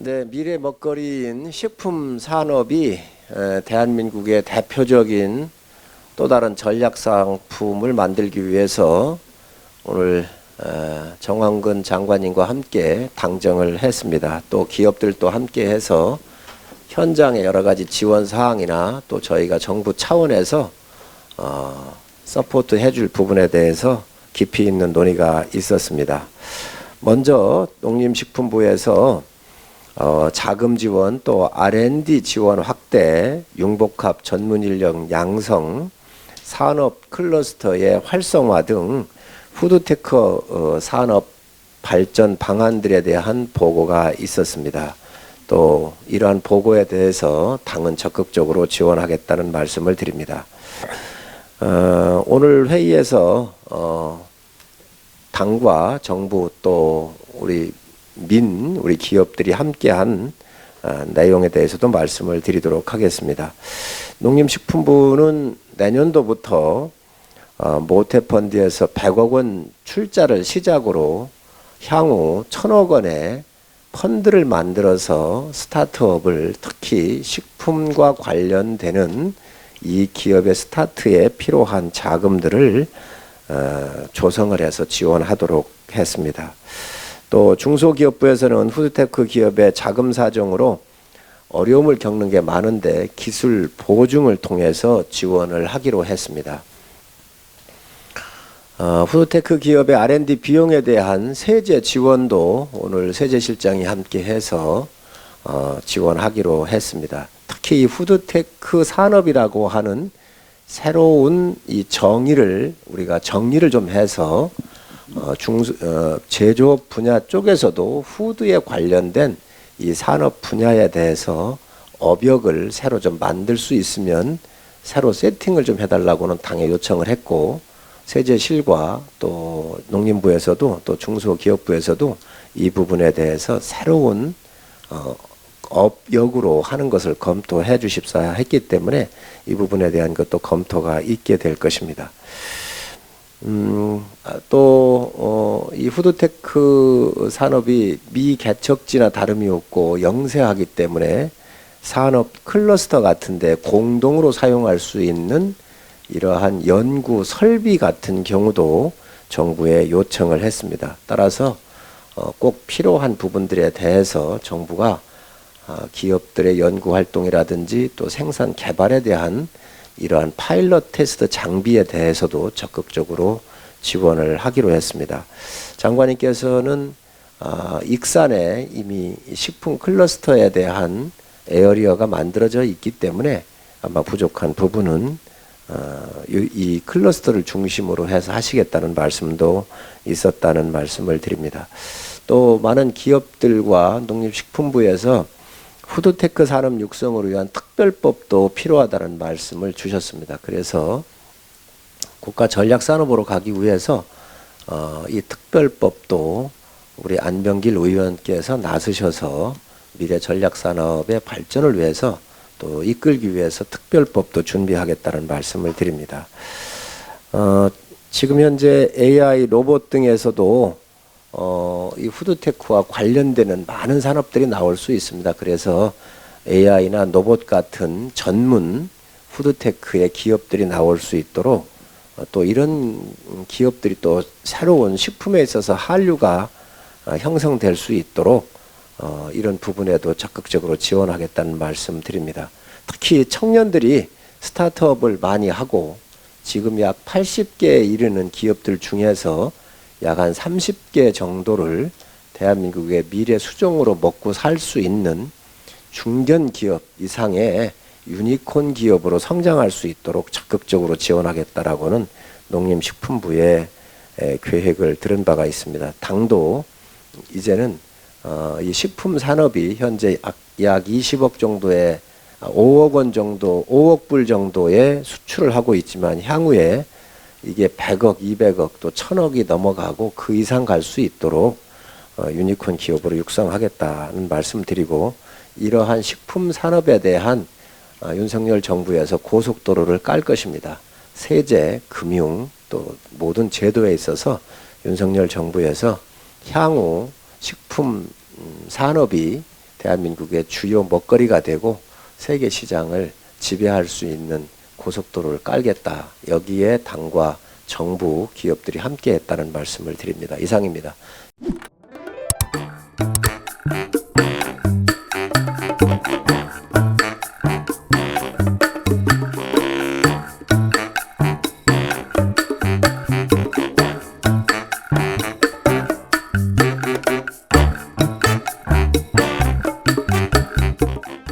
네, 미래 먹거리인 식품 산업이 대한민국의 대표적인 또 다른 전략 상품을 만들기 위해서 오늘 정황근 장관님과 함께 당정을 했습니다. 또 기업들도 함께 해서 현장의 여러 가지 지원 사항이나 또 저희가 정부 차원에서 서포트 해줄 부분에 대해서 깊이 있는 논의가 있었습니다. 먼저 농림식품부에서 자금 지원 또 R&D 지원 확대, 융복합 전문 인력 양성, 산업 클러스터의 활성화 등 푸드테크 산업 발전 방안들에 대한 보고가 있었습니다. 또 이러한 보고에 대해서 당은 적극적으로 지원하겠다는 말씀을 드립니다. 오늘 회의에서 당과 정부 또 우리 기업들이 함께한 내용에 대해서도 말씀을 드리도록 하겠습니다. 농림식품부는 내년도부터 모태펀드에서 100억 원 출자를 시작으로 향후 1000억 원의 펀드를 만들어서 스타트업을 특히 식품과 관련되는 이 기업의 스타트에 필요한 자금들을 조성을 해서 지원하도록 했습니다. 또 중소기업부에서는 푸드테크 기업의 자금 사정으로 어려움을 겪는 게 많은데 기술 보증을 통해서 지원을 하기로 했습니다. 푸드테크 기업의 R&D 비용에 대한 세제 지원도 오늘 세제실장이 함께 해서 지원하기로 했습니다. 특히 이 푸드테크 산업이라고 하는 새로운 이 우리가 정리를 좀 해서 제조업 분야 쪽에서도 푸드에 관련된 이 산업 분야에 대해서 업역을 새로 좀 만들 수 있으면 새로 세팅을 좀 해달라고는 당에 요청을 했고, 세제실과 또 농림부에서도 또 중소기업부에서도 이 부분에 대해서 새로운 업역으로 하는 것을 검토해 주십사 했기 때문에 이 부분에 대한 것도 검토가 있게 될 것입니다. 이 푸드테크 산업이 미개척지나 다름이 없고 영세하기 때문에 산업 클러스터 같은데 공동으로 사용할 수 있는 이러한 연구 설비 같은 경우도 정부에 요청을 했습니다. 따라서 꼭 필요한 부분들에 대해서 정부가 기업들의 연구 활동이라든지 또 생산 개발에 대한 이러한 파일럿 테스트 장비에 대해서도 적극적으로 지원을 하기로 했습니다. 장관님께서는 익산에 이미 식품 클러스터에 대한 에어리어가 만들어져 있기 때문에 아마 부족한 부분은 이 클러스터를 중심으로 해서 하시겠다는 말씀도 있었다는 말씀을 드립니다. 또 많은 기업들과 농림식품부에서 푸드테크 산업 육성을 위한 특별법도 필요하다는 말씀을 주셨습니다. 그래서 국가 전략산업으로 가기 위해서 이 특별법도 우리 안병길 의원께서 나서셔서 미래 전략산업의 발전을 위해서 또 이끌기 위해서 특별법도 준비하겠다는 말씀을 드립니다. 지금 현재 AI 로봇 등에서도 이 푸드테크와 관련되는 많은 산업들이 나올 수 있습니다. 그래서 AI나 로봇 같은 전문 푸드테크의 기업들이 나올 수 있도록 또 이런 기업들이 또 새로운 식품에 있어서 한류가 형성될 수 있도록 이런 부분에도 적극적으로 지원하겠다는 말씀 드립니다. 특히 청년들이 스타트업을 많이 하고 지금 약 80개에 이르는 기업들 중에서 약 한 30개 정도를 대한민국의 미래 수종으로 먹고 살 수 있는 중견 기업 이상의 유니콘 기업으로 성장할 수 있도록 적극적으로 지원하겠다라고는 농림식품부의 계획을 들은 바가 있습니다. 당도 이제는 이 식품 산업이 현재 약 20억 정도의 5억 원 정도, 5억 불 정도의 수출을 하고 있지만 향후에 이게 100억, 200억 또 1000억이 넘어가고 그 이상 갈 수 있도록 유니콘 기업으로 육성하겠다는 말씀드리고, 이러한 식품 산업에 대한 윤석열 정부에서 고속도로를 깔 것입니다. 세제, 금융 또 모든 제도에 있어서 윤석열 정부에서 향후 식품 산업이 대한민국의 주요 먹거리가 되고 세계 시장을 지배할 수 있는 고속도로를 깔겠다. 여기에 당과 정부, 기업들이 함께했다는 말씀을 드립니다. 이상입니다.